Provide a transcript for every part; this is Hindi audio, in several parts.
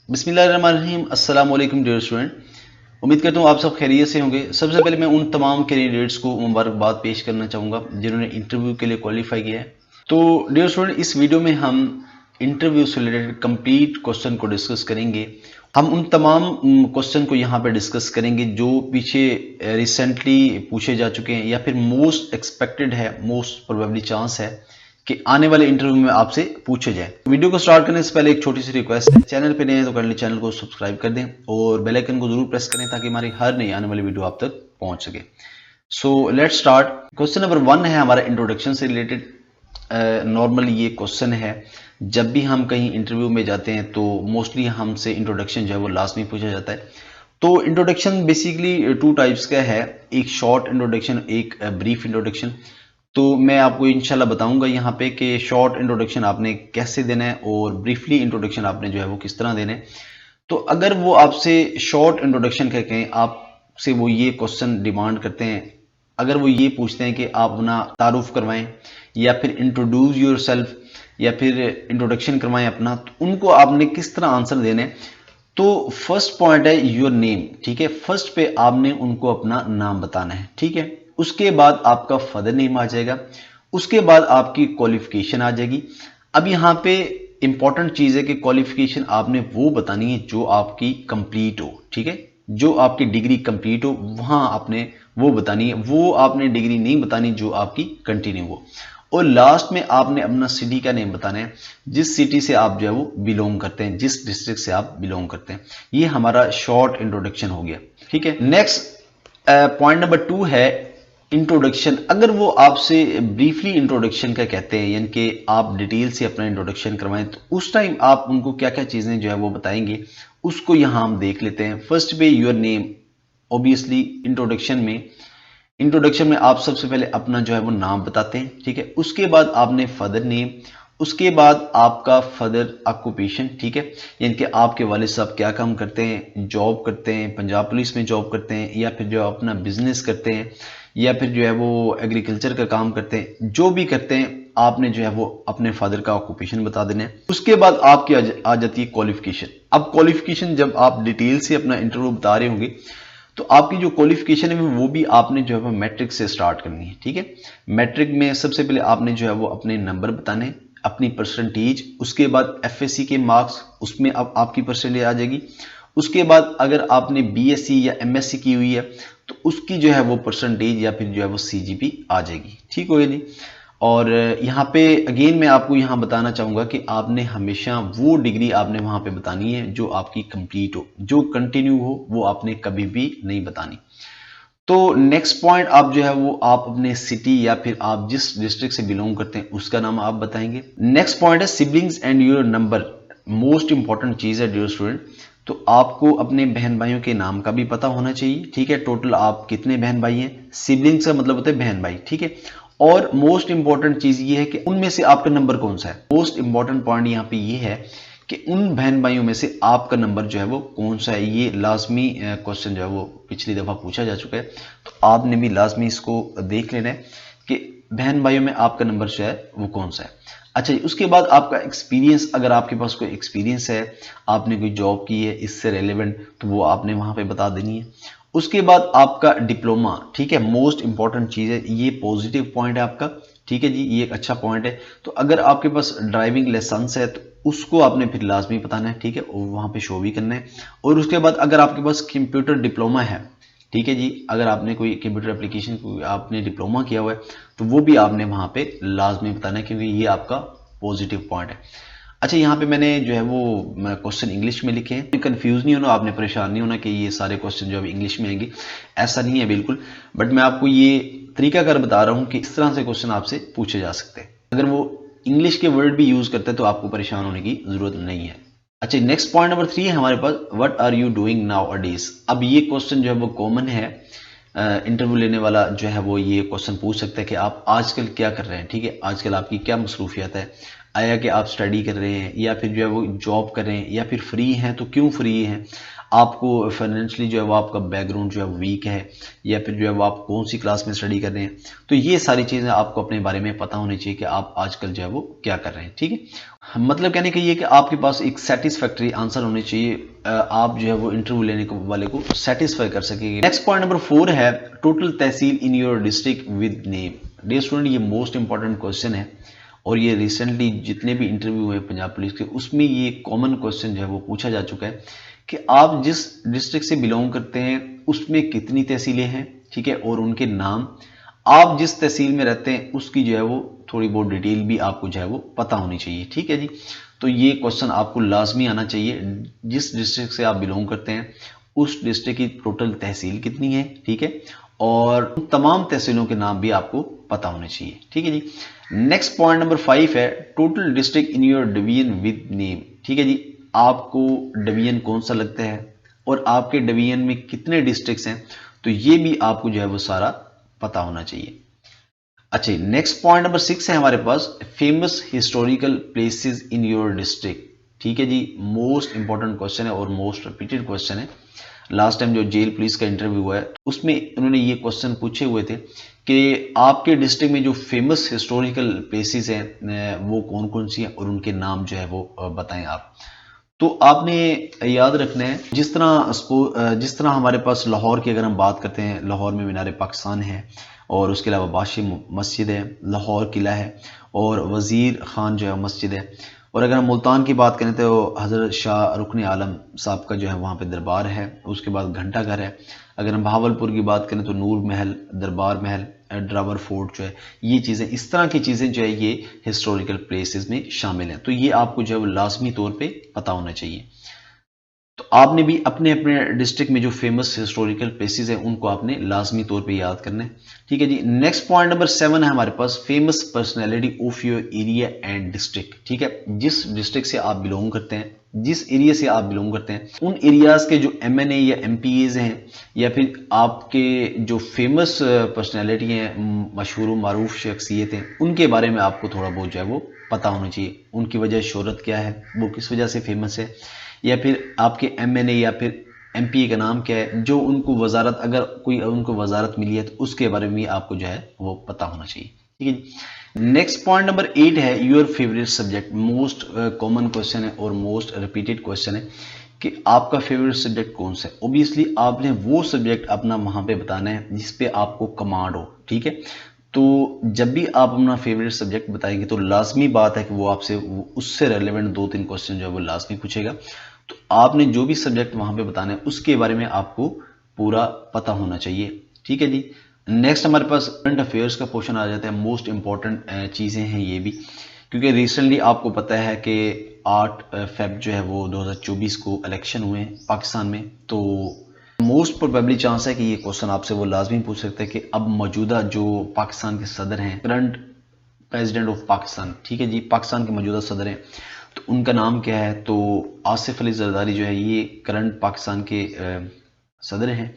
बिस्मिल्लाहिर्रहमानिर्रहीम। अस्सलाम वालेकुम डियर स्टूडेंट। उम्मीद करता हूँ आप सब खैरियत से होंगे। सबसे पहले मैं उन तमाम कैंडिडेट्स को मुबारकबाद पेश करना चाहूँगा जिन्होंने इंटरव्यू के लिए क्वालिफाई किया है। तो डियर स्टूडेंट, इस वीडियो में हम इंटरव्यू से रिलेटेड कंप्लीट क्वेश्चन को डिस्कस करेंगे। हम उन तमाम क्वेश्चन को यहाँ पे डिस्कस करेंगे जो पीछे रिसेंटली पूछे जा चुके हैं या फिर मोस्ट एक्सपेक्टेड है, मोस्ट प्रोबेबली चांस है कि आने वाले इंटरव्यू में आपसे पूछे जाए। वीडियो को स्टार्ट करने से पहले एक छोटी सी रिक्वेस्ट है, चैनल पे नए हैं तो काइंडली चैनल को सब्सक्राइब कर दें और बेल आइकन को जरूर प्रेस करें ताकि हमारी हर नई आने वाली वीडियो आप तक पहुंच सके। So let's start. Question number 1 है हमारा इंट्रोडक्शन से रिलेटेड। नॉर्मली ये क्वेश्चन है, जब भी हम कहीं इंटरव्यू में जाते हैं तो मोस्टली हमसे इंट्रोडक्शन जो है वो लास्ट में पूछा जाता है। तो इंट्रोडक्शन बेसिकली टू टाइप्स का है, एक शॉर्ट इंट्रोडक्शन, एक ब्रीफ इंट्रोडक्शन। तो मैं आपको इंशाल्लाह बताऊंगा यहाँ पे कि शॉर्ट इंट्रोडक्शन आपने कैसे देना है और ब्रीफली इंट्रोडक्शन आपने जो है वो किस तरह देना है। तो अगर वो आपसे शॉर्ट इंट्रोडक्शन करके हैं, आपसे वो ये क्वेश्चन डिमांड करते हैं, अगर वो ये पूछते हैं कि आप अपना तारुफ करवाएं या फिर इंट्रोड्यूस योर सेल्फ या फिर इंट्रोडक्शन करवाएं अपना, तो उनको आपने किस तरह आंसर देना है। तो फर्स्ट पॉइंट है योर नेम। ठीक है, फर्स्ट पे आपने उनको अपना नाम बताना है। ठीक है, उसके बाद आपका फादर नेम आ जाएगा, उसके बाद आपकी क्वालिफिकेशन आ जाएगी। अब यहाँ पे इंपॉर्टेंट चीज है कि क्वालिफिकेशन आपने वो बतानी है जो आपकी कंप्लीट हो। ठीक है, जो आपकी डिग्री कंप्लीट हो वहां आपने वो बतानी है, वो आपने डिग्री नहीं बतानी जो आपकी कंटिन्यू हो। और लास्ट में आपने अपना सिटी का नेम बताना है, जिस सिटी से आप जो है वो बिलोंग करते हैं, जिस डिस्ट्रिक्ट से आप बिलोंग करते हैं। ये हमारा शॉर्ट इंट्रोडक्शन हो गया। ठीक है, नेक्स्ट पॉइंट नंबर 2 है इंट्रोडक्शन। अगर वो आपसे ब्रीफली इंट्रोडक्शन का कहते हैं, यानी कि आप डिटेल से अपना इंट्रोडक्शन करवाएं, तो उस टाइम आप उनको क्या क्या चीजें जो है वो बताएंगे, उसको यहां हम देख लेते हैं। फर्स्ट पे योर नेम। ऑब्वियसली इंट्रोडक्शन में आप सबसे पहले अपना जो है वो नाम बताते हैं। ठीक है, उसके बाद आपने फादर नेम, उसके बाद आपका फादर ऑक्यूपेशन। ठीक है, यानी कि आपके वालिद साहब क्या काम करते हैं, जॉब करते हैं, पंजाब पुलिस में जॉब करते हैं या फिर जो अपना बिजनेस करते हैं या फिर जो है वो एग्रीकल्चर का काम करते हैं, जो भी करते हैं आपने जो है वो अपने फादर का ऑक्यूपेशन बता देना है। उसके बाद आपकी आ जाती है क्वालिफिकेशन। अब क्वालिफिकेशन जब आप डिटेल से अपना इंटरव्यू बता रहे होंगे तो आपकी जो क्वालिफिकेशन है वो भी आपने जो है वो मैट्रिक से स्टार्ट करनी है। ठीक है, मैट्रिक में सबसे पहले आपने जो है वो अपने नंबर बताने, अपनी परसेंटेज, उसके बाद एफएससी के मार्क्स, उसमें अब आपकी परसेंटेज आ जाएगी। उसके बाद अगर आपने बीएससी या एमएससी की हुई है तो उसकी जो है वो परसेंटेज या फिर जो है वो सीजीपी आ जाएगी। ठीक हो गया जी। और यहाँ पे अगेन मैं आपको यहाँ बताना चाहूंगा कि आपने हमेशा वो डिग्री आपने वहां पे बतानी है जो आपकी कंप्लीट हो, जो कंटिन्यू हो, वो आपने कभी भी नहीं बतानी। तो नेक्स्ट पॉइंट आप जो है वो आप अपने सिटी या फिर आप जिस डिस्ट्रिक्ट से बिलोंग करते हैं उसका नाम आप बताएंगे। नेक्स्ट पॉइंट है siblings and your number. Most important चीज है डियर स्टूडेंट। तो आपको अपने बहन भाइयों के नाम का भी पता होना चाहिए। ठीक है, टोटल आप कितने बहन भाई हैं, सिबलिंग्स का मतलब होता है बहन भाई। ठीक है, और मोस्ट इंपॉर्टेंट चीज ये है कि उनमें से आपका नंबर कौन सा है। मोस्ट इंपॉर्टेंट पॉइंट यहाँ पे ये है कि उन बहन भाइयों में से आपका नंबर जो है वो कौन सा है। ये लाजमी क्वेश्चन जो है वो पिछली दफा पूछा जा चुका है, तो आपने भी लाजमी इसको देख लेना है कि बहन भाइयों में आपका नंबर जो है वो कौन सा है। अच्छा जी, उसके बाद आपका एक्सपीरियंस, अगर आपके पास कोई एक्सपीरियंस है, आपने कोई जॉब की है इससे रेलेवेंट, तो वो आपने वहां पे बता देनी है। उसके बाद आपका डिप्लोमा। ठीक है, मोस्ट इंपॉर्टेंट चीज है, ये पॉजिटिव पॉइंट है आपका। ठीक है जी, ये एक अच्छा पॉइंट है। तो अगर आपके पास ड्राइविंग लाइसेंस है तो उसको आपने फिर लाजमी बताना है। ठीक है, और वहां पे शो भी करना है। और उसके बाद अगर आपके पास कंप्यूटर डिप्लोमा है, ठीक है जी, अगर आपने कोई कंप्यूटर एप्लीकेशन आपने डिप्लोमा किया हुआ है तो वो भी आपने वहां पे लाजमी बताना है, क्योंकि ये आपका पॉजिटिव पॉइंट है। अच्छा, यहाँ पे मैंने जो है वो क्वेश्चन इंग्लिश में लिखे हैं। कंफ्यूज नहीं होना, आपने परेशान नहीं होना कि ये सारे क्वेश्चन जो है इंग्लिश में आएंगे, ऐसा नहीं है बिल्कुल। बट मैं आपको ये तरीकाकार बता रहा हूँ कि इस तरह से क्वेश्चन आपसे पूछे जा सकते हैं। अगर वो इंग्लिश के वर्ड भी यूज करते हैं तो आपको परेशान होने की जरूरत नहीं है। अच्छा, नेक्स्ट पॉइंट नंबर 3 है हमारे पास, what are you doing nowadays. अब ये क्वेश्चन जो है वो कॉमन है, इंटरव्यू लेने वाला जो है वो ये क्वेश्चन पूछ सकता है कि आप आजकल क्या कर रहे हैं। ठीक है, आजकल आपकी क्या मसरूफियत है, आया कि आप स्टडी कर रहे हैं या फिर जो है वो जॉब कर रहे हैं या फिर फ्री हैं तो क्यों फ्री हैं, आपको फाइनेंशियली जो है वो आपका बैकग्राउंड जो है वीक है या फिर जो है वो आप कौन सी क्लास में स्टडी कर रहे हैं। तो ये सारी चीज़ें आपको अपने बारे में पता होनी चाहिए कि आप आजकल जो है वो क्या कर रहे हैं। ठीक है, मतलब कहने का ये कि आपके पास एक सेटिस्फैक्ट्री आंसर होने चाहिए, आप जो है वो इंटरव्यू लेने वाले को सेटिस्फाई कर सकेंगे। नेक्स्ट पॉइंट नंबर 4 है total tehsil in your district with name. Dear student, ये मोस्ट इंपॉर्टेंट क्वेश्चन है और ये रिसेंटली जितने भी इंटरव्यू हुए पंजाब पुलिस के उसमें ये कॉमन क्वेश्चन जो है वो पूछा जा चुका है कि आप जिस डिस्ट्रिक्ट से बिलोंग करते हैं उसमें कितनी तहसीलें हैं, ठीक है, और उनके नाम, आप जिस तहसील में रहते हैं उसकी जो है वो थोड़ी बहुत डिटेल भी आपको जो है वो पता होनी चाहिए। ठीक है जी, तो ये क्वेश्चन आपको लाजमी आना चाहिए, जिस डिस्ट्रिक्ट से आप बिलोंग करते हैं उस डिस्ट्रिक्ट की टोटल तहसील कितनी है, ठीक है, और उन तमाम तहसीलों के नाम भी आपको पता होने चाहिए। ठीक है जी, नेक्स्ट पॉइंट नंबर 5 है total district in your division with name. ठीक है जी, आपको डिवीजन कौन सा लगता है और आपके डिवीजन में कितने डिस्ट्रिक्ट्स हैं, तो ये भी आपको जो है वो सारा पता होना चाहिए। अच्छा, नेक्स्ट पॉइंट नंबर 6 है हमारे पास famous historical places in your district. ठीक है जी, मोस्ट इंपॉर्टेंट क्वेश्चन है और मोस्ट रिपीटेड क्वेश्चन है। लास्ट टाइम जो जेल पुलिस का इंटरव्यू हुआ है उसमें उन्होंने ये क्वेश्चन पूछे हुए थे कि आपके डिस्ट्रिक्ट में जो फेमस हिस्टोरिकल प्लेसेस हैं वो कौन कौन सी हैं और उनके नाम जो है वो बताएं आप। तो आपने याद रखना है, जिस तरह हमारे पास लाहौर की अगर हम बात करते हैं, लाहौर में मीनार पाकिस्तान है और उसके अलावा बादशाही मस्जिद है, लाहौर किला है और वज़ीर खान जो है मस्जिद है। और अगर हम मुल्तान की बात करें तो हज़रत शाह रुकन आलम साहब का जो है वहाँ पे दरबार है, उसके बाद घंटा घर है। अगर हम बहावलपुर की बात करें तो नूर महल, दरबार महल, ड्रावर फोर्ट जो है, ये चीज़ें, इस तरह की चीज़ें जो है ये हिस्टोरिकल प्लेसेस में शामिल हैं। तो ये आपको जो है वो लाजमी तौर पे पता होना चाहिए। तो आपने भी अपने अपने डिस्ट्रिक्ट में जो फेमस हिस्टोरिकल प्लेसेस हैं उनको आपने लाजमी तौर पे याद करना है। ठीक है जी, नेक्स्ट पॉइंट नंबर 7 है हमारे पास famous personality of your area and district. ठीक है, जिस डिस्ट्रिक्ट से आप बिलोंग करते हैं, जिस एरिया से आप बिलोंग करते हैं, उन एरियाज के जो MNA या MPAs हैं या फिर आपके जो फेमस पर्सनैलिटी हैं, मशहूर मारूफ शख्सियत हैं, उनके बारे में आपको थोड़ा बहुत जो है वो पता होना चाहिए। उनकी वजह शोहरत क्या है, वो किस वजह से फेमस है, या फिर आपके MNA या फिर MPA का नाम क्या है, जो उनको वजारत, अगर कोई उनको वजारत मिली है तो उसके बारे में आपको जो है वो पता होना चाहिए। ठीक है, नेक्स्ट पॉइंट नंबर 8 है your favourite subject. Most common question है और मोस्ट रिपीटेड क्वेश्चन है कि आपका फेवरेट सब्जेक्ट कौन सा है। ओबियसली आपने वो सब्जेक्ट अपना वहां पे बताना है जिस पे आपको कमांड हो। ठीक है, तो जब भी आप अपना फेवरेट सब्जेक्ट बताएंगे तो लाजमी बात है कि वो आपसे उससे रेलेवेंट 2-3 क्वेश्चन जो है वो लाजमी पूछेगा। तो आपने जो भी सब्जेक्ट वहां पे बताना है उसके बारे में आपको पूरा पता होना चाहिए। ठीक है जी, नेक्स्ट हमारे पास करंट अफेयर्स का पोर्शन आ जाता है। मोस्ट इंपॉर्टेंट चीज़ें हैं ये भी, क्योंकि रिसेंटली आपको पता है कि 8 फेब जो है वो 2024 को इलेक्शन हुए हैं पाकिस्तान में। तो मोस्ट प्रोबेबली चांस है कि ये क्वेश्चन आपसे वो लाजमी पूछ सकते हैं कि अब मौजूदा जो पाकिस्तान के सदर हैं, करंट प्रेसिडेंट ऑफ पाकिस्तान, ठीक है जी, पाकिस्तान के मौजूदा सदर हैं, तो उनका नाम क्या है। तो आसिफ अली जरदारी जो है ये करंट पाकिस्तान के सदर हैं।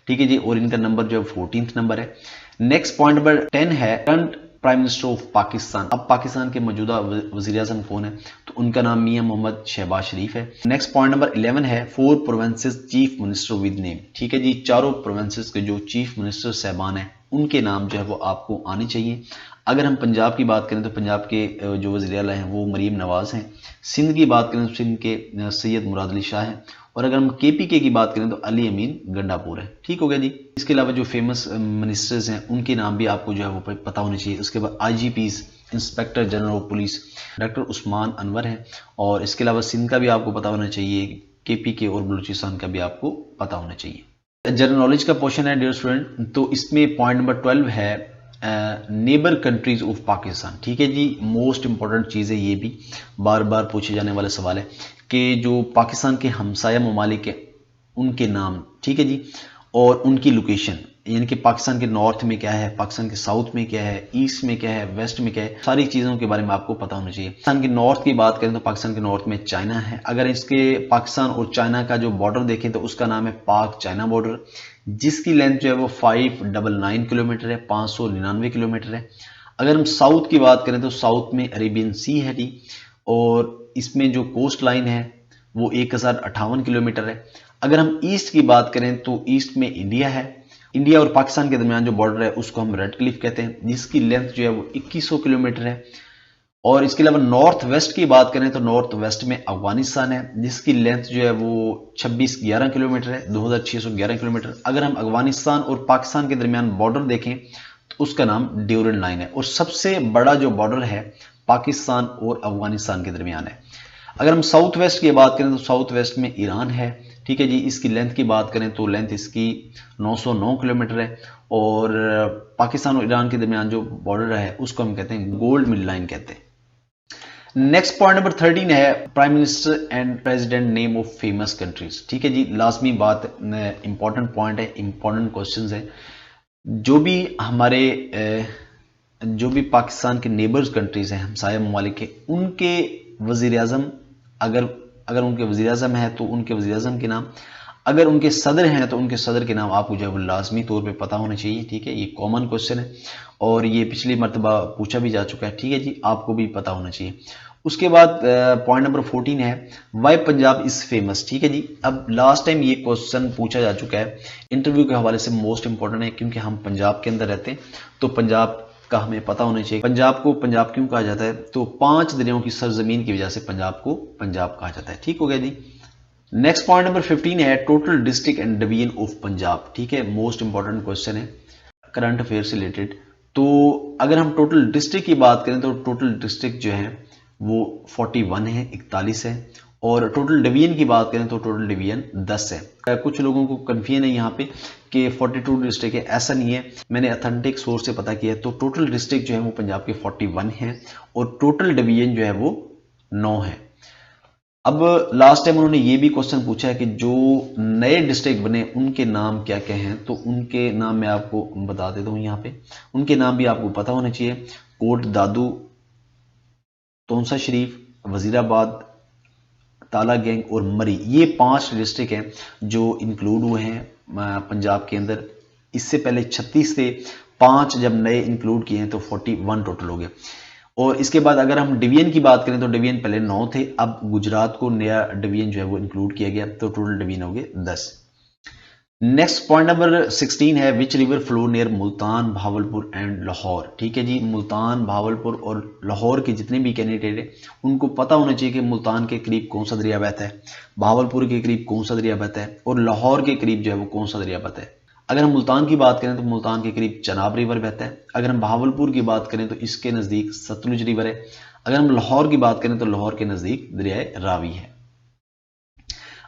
ठीक है जी, और इनका नंबर जो है 14th नंबर है। नेक्स्ट पॉइंट नंबर 10 है current prime minister of Pakistan. अब पाकिस्तान के मौजूदा वजीर आजम कौन है, तो उनका नाम मियां मोहम्मद शहबाज शरीफ है। नेक्स्ट पॉइंट नंबर 11 है 4 provinces chief minister with name. ठीक है जी, चारों प्रोविंसेस के जो चीफ मिनिस्टर साहबान हैं उनके नाम जो है वो आपको आने चाहिए। अगर हम पंजाब की बात करें तो पंजाब के जो वज़ीर आला हैं वो मरीम नवाज हैं। सिंध की बात करें तो सिंध के सैयद मुराद अली शाह हैं। और अगर हम KPK की बात करें तो अली अमीन गंडापुर है। ठीक हो गया जी। इसके अलावा जो फेमस मिनिस्टर्स हैं उनके नाम भी आपको जो है वो पता होने चाहिए। उसके बाद IGPs, inspector general of police doctor Usman Anwar है। और इसके अलावा सिंध का भी आपको पता होना चाहिए, KPK और बलूचिस्तान का भी आपको पता होना चाहिए। जनरल नॉलेज का पोर्शन है डियर स्टूडेंट, तो इसमें पॉइंट नंबर 12 है नेबर कंट्रीज ऑफ पाकिस्तान। ठीक है जी, मोस्ट इंपॉर्टेंट चीज़ है, ये भी बार बार पूछे जाने वाला सवाल है कि जो पाकिस्तान के हमसाया ममालिक हैं उनके नाम, ठीक है जी, और उनकी लोकेशन, यानी कि पाकिस्तान के नॉर्थ में क्या है, पाकिस्तान के साउथ में क्या है, ईस्ट में क्या है, वेस्ट में क्या है, सारी चीज़ों के बारे में आपको पता होना चाहिए। पाकिस्तान के नॉर्थ की बात करें तो पाकिस्तान के नॉर्थ में चाइना है। अगर इसके पाकिस्तान और चाइना का जो बॉर्डर देखें तो उसका नाम है पाक चाइना बॉर्डर, जिसकी लेंथ जो है वो 599 किलोमीटर है, 599 किलोमीटर है। अगर हम साउथ की बात करें तो साउथ में अरेबियन सी है जी, और इसमें जो कोस्ट लाइन है वो 1058 किलोमीटर है। अगर हम ईस्ट की बात करें तो ईस्ट में इंडिया है। इंडिया और पाकिस्तान के दरमियान जो बॉर्डर है उसको हम रेड क्लिफ कहते हैं, जिसकी लेंथ जो है वो 2100 किलोमीटर है। और इसके अलावा नॉर्थ वेस्ट की बात करें तो नॉर्थ वेस्ट में अफगानिस्तान है, जिसकी लेंथ जो है वो 2611 किलोमीटर है, 2611 किलोमीटर। अगर हम अफगानिस्तान और पाकिस्तान के दरमियान बॉर्डर देखें तो उसका नाम ड्यूरन लाइन है, और सबसे बड़ा जो बॉर्डर है पाकिस्तान और अफगानिस्तान के दरमियान है। अगर हम साउथ वेस्ट की बात करें तो साउथ वेस्ट में ईरान है, ठीक है जी। इसकी लेंथ की बात करें तो लेंथ इसकी 909 किलोमीटर है, और पाकिस्तान और ईरान के दरमियान जो बॉर्डर है उसको हम कहते हैं गोल्ड मिड लाइन कहते हैं। नेक्स्ट पॉइंट नंबर 13 है prime minister and president name of famous countries. ठीक है जी, लाजमी बात, इंपॉर्टेंट पॉइंट है, इंपॉर्टेंट क्वेश्चंस है। जो भी हमारे जो भी पाकिस्तान के नेबर्स कंट्रीज हैं, हमसाया ममालिक के, उनके वजीर आजम, अगर उनके वजीर आजम है तो उनके वजीर आजम के नाम, अगर उनके सदर हैं तो उनके सदर के नाम आपको जो है वो लाजमी तौर पे पता होना चाहिए। ठीक है, ये कॉमन क्वेश्चन है और ये पिछली मरतबा पूछा भी जा चुका है। ठीक है जी, आपको भी पता होना चाहिए। उसके बाद पॉइंट नंबर 14 है वाई पंजाब इज फेमस। ठीक है जी, अब लास्ट टाइम ये क्वेश्चन पूछा जा चुका है, इंटरव्यू के हवाले से मोस्ट इंपॉर्टेंट है, क्योंकि हम पंजाब के अंदर रहते हैं तो पंजाब का हमें पता होना चाहिए। पंजाब को पंजाब क्यों कहा जाता है, तो 5 दरियाओं की सरजमीन की वजह से पंजाब को पंजाब कहा जाता है। ठीक हो गया जी। नेक्स्ट पॉइंट नंबर 15 है total district and division of Punjab. ठीक है, मोस्ट इंपॉर्टेंट क्वेश्चन है करंट अफेयर से रिलेटेड। तो अगर हम टोटल डिस्ट्रिक्ट की बात करें तो टोटल डिस्ट्रिक्ट जो है वो 41 है, 41 है, और टोटल डिवीजन की बात करें तो टोटल डिवीजन 10 है। कुछ लोगों को कन्फ्यूजन है यहाँ पे कि 42 डिस्ट्रिक्ट है, ऐसा नहीं है, मैंने अथेंटिक सोर्स से पता किया। तो टोटल डिस्ट्रिक्ट जो है वो पंजाब के 41 है और टोटल डिवीजन जो है वो 9 है। अब लास्ट टाइम उन्होंने ये भी क्वेश्चन पूछा है कि जो नए डिस्ट्रिक्ट बने उनके नाम क्या क्या हैं, तो उनके नाम मैं आपको बता देता हूँ यहाँ पे, उनके नाम भी आपको पता होना चाहिए। कोट दादू, तोनसा शरीफ, वजीराबाद, ताला गैंग और मरी, ये 5 डिस्ट्रिक्ट हैं जो इंक्लूड हुए हैं पंजाब के अंदर। इससे पहले 36 थे, 5 जब नए इंक्लूड किए हैं तो 41 टोटल हो गए। और इसके बाद अगर हम डिवीजन की बात करें तो डिवीजन पहले 9 थे, अब गुजरात को नया डिवीजन जो है वो इंक्लूड किया गया, तो टोटल डिवीजन हो गए 10। नेक्स्ट पॉइंट नंबर 16 है which river flow near Multan, Bahawalpur and Lahore. ठीक है जी, मुल्तान, भावलपुर और लाहौर के जितने भी कैंडिडेट हैं उनको पता होना चाहिए कि मुल्तान के करीब कौन सा दरिया बहता है, भावलपुर के करीब कौन सा दरिया बहता है, और लाहौर के करीब जो है वो कौन सा दरिया बहता है। अगर हम मुल्तान की बात करें तो मुल्तान के करीब चनाब रिवर बहता है। अगर हम भावलपुर की बात करें तो इसके नज़दीक सतलुज रिवर है। अगर हम लाहौर की बात करें तो लाहौर के नज़दीक दरियाए रावी है।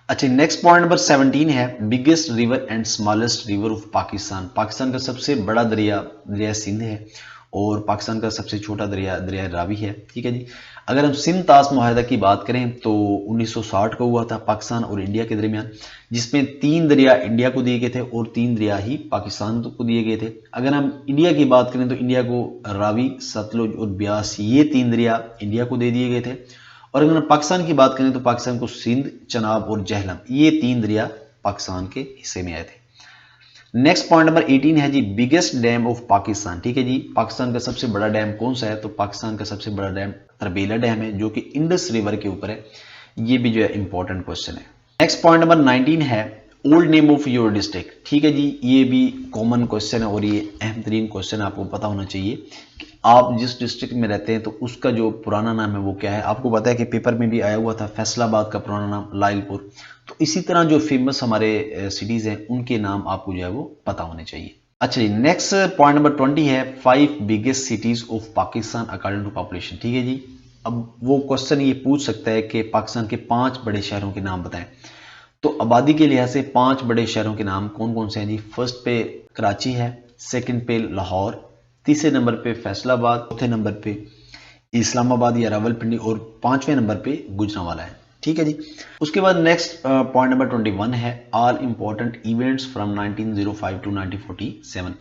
अच्छा, नेक्स्ट पॉइंट नंबर 17 है biggest river and smallest river of Pakistan. Pakistan का सबसे बड़ा दरिया सिंध है और पाकिस्तान का सबसे छोटा दरिया रावी है। ठीक है जी। अगर हम सिंध तास मुआहदा की बात करें तो 1960 को हुआ था पाकिस्तान और इंडिया के दरमियान, जिसमें 3 दरिया इंडिया को दिए गए थे और 3 दरिया ही पाकिस्तान को दिए गए थे। अगर हम इंडिया की बात करें तो इंडिया को रावी, सतलुज और ब्यास, ये 3 दरिया इंडिया को दे दिए गए थे। और अगर हम पाकिस्तान की बात करें तो पाकिस्तान को सिंध, चनाब और जहलम, ये 3 दरिया पाकिस्तान के हिस्से में आए थे। नेक्स्ट पॉइंट नंबर 18 है जी बिगेस्ट डैम ऑफ पाकिस्तान। ठीक है जी, पाकिस्तान का सबसे बड़ा डैम कौन सा है, तो पाकिस्तान का सबसे बड़ा डैम तरबेला डैम है जो कि इंडस रिवर के ऊपर है। ये भी जो है इंपॉर्टेंट क्वेश्चन है। नेक्स्ट पॉइंट नंबर 19 है old name of your district. ठीक है जी, ये भी कॉमन क्वेश्चन है और ये अहम तरीन क्वेश्चन आपको पता होना चाहिए कि आप जिस डिस्ट्रिक्ट में रहते हैं तो उसका जो पुराना नाम है वो क्या है। आपको पता है कि पेपर में भी आया हुआ था फैसलाबाद का पुराना नाम लाइलपुर, तो इसी तरह जो फेमस हमारे सिटीज हैं उनके नाम आपको जो है वो पता होने चाहिए। अच्छा जी, नेक्स्ट पॉइंट नंबर 20 है 5 biggest cities of Pakistan according to population. ठीक है जी, अब वो क्वेश्चन ये पूछ सकता है कि पाकिस्तान के 5 बड़े शहरों के नाम बताएं। तो आबादी के लिहाज से 5 बड़े शहरों के नाम कौन कौन से हैं जी। फर्स्ट पे कराची है, सेकंड पे लाहौर, तीसरे नंबर पे फैसलाबाद, चौथे नंबर पे इस्लामाबाद या रावलपिंडी और 5वें नंबर पे गुजरांवाला है। ठीक है जी। उसके बाद नेक्स्ट पॉइंट नंबर 21 है all important events from 1905 to 1947।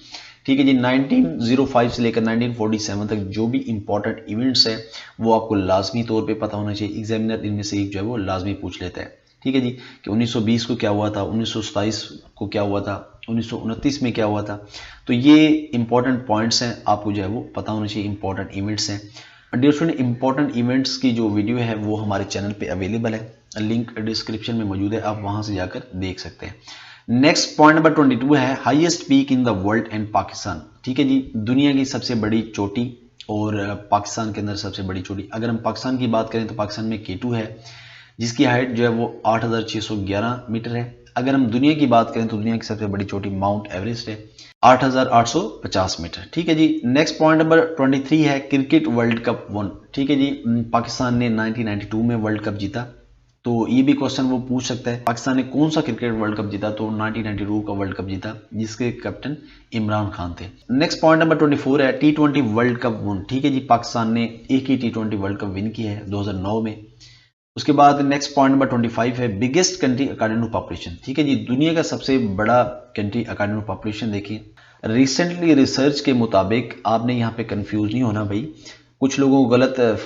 ठीक है जी, 1905 से लेकर 1947 तक जो भी इंपॉर्टेंट इवेंट्स है वो आपको लाजमी तौर पे पता होना चाहिए। एग्जामिनर इनमें से एक जो है वो लाजमी पूछ लेता है। ठीक है जी, कि 1920 को क्या हुआ था, 1927 को क्या हुआ था, 1929 में क्या हुआ था। तो ये इंपॉर्टेंट पॉइंट्स हैं, आपको जो है वो पता होना चाहिए, इंपॉर्टेंट इवेंट्स हैं। डियर स्टूडेंट, इंपॉर्टेंट इवेंट्स की जो वीडियो है वो हमारे चैनल पे अवेलेबल है, लिंक डिस्क्रिप्शन में मौजूद है, आप वहां से जाकर देख सकते हैं। नेक्स्ट पॉइंट नंबर 22 है highest peak in the world and Pakistan. ठीक है जी, दुनिया की सबसे बड़ी चोटी और पाकिस्तान के अंदर सबसे बड़ी चोटी। अगर हम पाकिस्तान की बात करें तो पाकिस्तान में K2 है, जिसकी हाइट जो है वो 8611 मीटर है। अगर हम दुनिया की बात करें तो दुनिया की सबसे बड़ी चोटी माउंट एवरेस्ट है, 8850 मीटर। ठीक है जी। नेक्स्ट पॉइंट नंबर 23 है क्रिकेट वर्ल्ड कप वन। ठीक है जी, पाकिस्तान ने 1992 में वर्ल्ड कप जीता। तो ये भी क्वेश्चन वो पूछ सकता है, पाकिस्तान ने कौन सा क्रिकेट वर्ल्ड कप जीता, तो 1992 का वर्ल्ड कप जीता, जिसके कैप्टन इमरान खान थे। नेक्स्ट पॉइंट नंबर 24 है T20 वर्ल्ड कप वन। ठीक है जी, पाकिस्तान ने एक ही T20 वर्ल्ड कप विन किया है 2009 में। उसके बाद नेक्स्ट पॉइंट नंबर 25 है biggest country according to population. ठीक है जी, दुनिया का सबसे बड़ा कंट्री अकॉर्डिंग टू पॉपुलेशन देखिए, रिसेंटली रिसर्च के मुताबिक, आपने यहाँ पे कंफ्यूज नहीं होना भाई, कुछ लोगों को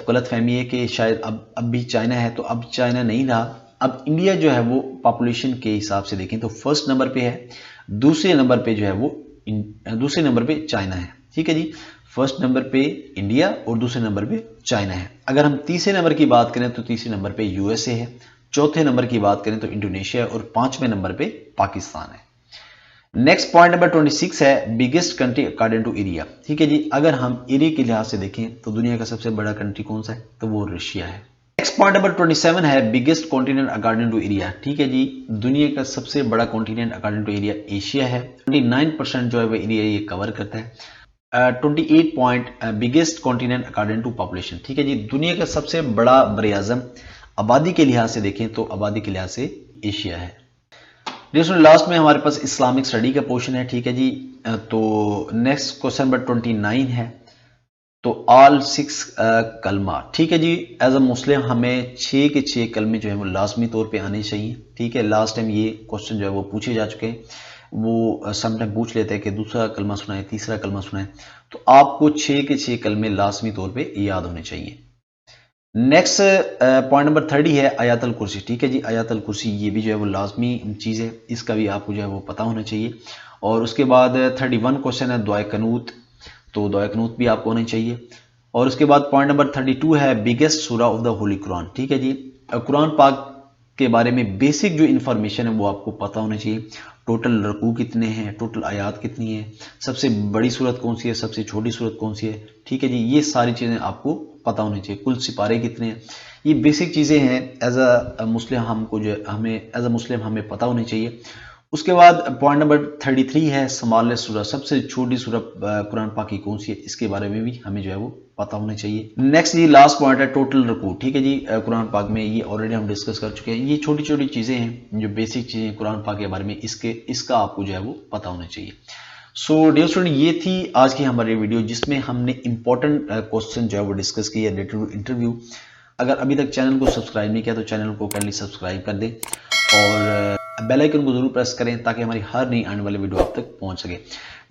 गलत फहमी है कि शायद अब भी चाइना है, तो अब चाइना नहीं रहा, अब इंडिया जो है वो पॉपुलेशन के हिसाब से देखें तो फर्स्ट नंबर पे है, दूसरे नंबर पे जो है वो दूसरे नंबर पे चाइना है। ठीक है जी, फर्स्ट नंबर पे इंडिया और दूसरे नंबर पे चाइना है। अगर हम तीसरे नंबर की बात करें तो तीसरे नंबर पे यूएसए है, चौथे नंबर की बात करें तो इंडोनेशिया है और पांचवें नंबर पे पाकिस्तान है। नेक्स्ट पॉइंट नंबर 26 है biggest country according to area. ठीक है जी, अगर हम एरिया के लिहाज से देखें तो दुनिया का सबसे बड़ा कंट्री कौन सा है, तो वो रशिया है। नेक्स्ट पॉइंट नंबर 27 है biggest continent according to area. ठीक है जी, दुनिया का सबसे बड़ा continent according to area Asia है, 29% जो है वो एरिया ये कवर करता है। 28 point biggest continent according to population. ठीक है जी, दुनिया का सबसे बड़ा बरआज़म आबादी के लिहाज से देखें तो आबादी के लिहाज से एशिया है। दोस्तों लास्ट में हमारे पास इस्लामिक स्टडी का पोर्शन है। ठीक है जी, तो नेक्स्ट क्वेश्चन नंबर 29 है, तो ऑल 6 कलमा। ठीक है जी, एज अ मुस्लिम हमें 6 के 6 कलमे जो है वो लाजमी तौर पे आने चाहिए। ठीक है, लास्ट टाइम ये क्वेश्चन जो है वो पूछे जा चुके हैं, वो समटाइम पूछ लेते हैं कि दूसरा कलमा सुनाए, तीसरा कलमा सुनाए, तो आपको 6 के 6 कलमे लाजमी तौर पे याद होने चाहिए। नेक्स्ट पॉइंट नंबर 30 है आयातल कुर्सी। ठीक है जी, आयातल कुर्सी ये भी जो है वो लाजमी चीज़ है, इसका भी आपको जो है वो पता होना चाहिए। और उसके बाद 31 क्वेश्चन है दुआ कनूत, तो दुआ कनूत भी आपको होनी चाहिए। और उसके बाद पॉइंट नंबर 32 है बिगेस्ट सूरा ऑफ द होली कुरान। ठीक है जी, कुरान पाक के बारे में बेसिक जो इन्फॉर्मेशन है वो आपको पता होना चाहिए। टोटल रकू कितने हैं, टोटल आयात कितनी है, सबसे बड़ी सूरत कौन सी है, सबसे छोटी सूरत कौन सी है। ठीक है जी, ये सारी चीज़ें आपको पता होनी चाहिए। कुल सिपारे कितने हैं, ये बेसिक चीज़ें हैं एज अ मुस्लिम, हमको जो हमें एज अ मुस्लिम हमें पता होनी चाहिए। उसके बाद पॉइंट नंबर 33 है स्मॉलेस्ट सूरत, सबसे छोटी सूरत कुरान पाक की कौन सी है, इसके बारे में भी हमें जो है वो पता होना चाहिए। नेक्स्ट जी लास्ट पॉइंट है टोटल रकू। ठीक है जी, कुरान पाक में ये ऑलरेडी हम डिस्कस कर चुके हैं। ये छोटी छोटी चीज़ें हैं जो बेसिक चीज़ें कुरान पाक के बारे में, इसका आपको जो है वो पता होना चाहिए। सो डियर स्टूडेंट, ये थी आज की हमारी वीडियो जिसमें हमने इंपॉर्टेंट क्वेश्चन जो है वो डिस्कस किया रिलेटेड टू इंटरव्यू। अगर अभी तक चैनल को सब्सक्राइब नहीं किया तो चैनल को काइंडली सब्सक्राइब कर दें और बेल आइकन को जरूर प्रेस करें ताकि हमारी हर नई आने वाली वीडियो आप तक पहुंच सके।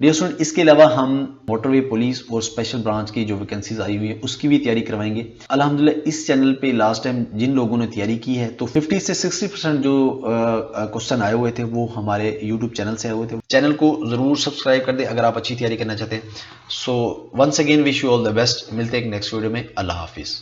डियर स्टूडेंट, इसके अलावा हम मोटरवे पुलिस और स्पेशल ब्रांच की जो वैकेंसीज आई हुई है उसकी भी तैयारी करवाएंगे। अल्हम्दुलिल्लाह इस चैनल पे लास्ट टाइम जिन लोगों ने तैयारी की है तो 50 से 60% जो क्वेश्चन आए हुए थे वो हमारे यूट्यूब चैनल से आए हुए थे। चैनल को जरूर सब्सक्राइब कर दें अगर आप अच्छी तैयारी करना चाहते हैं। So once again wish you all the best, मिलते हैं नेक्स्ट वीडियो में। अल्लाह हाफिज़।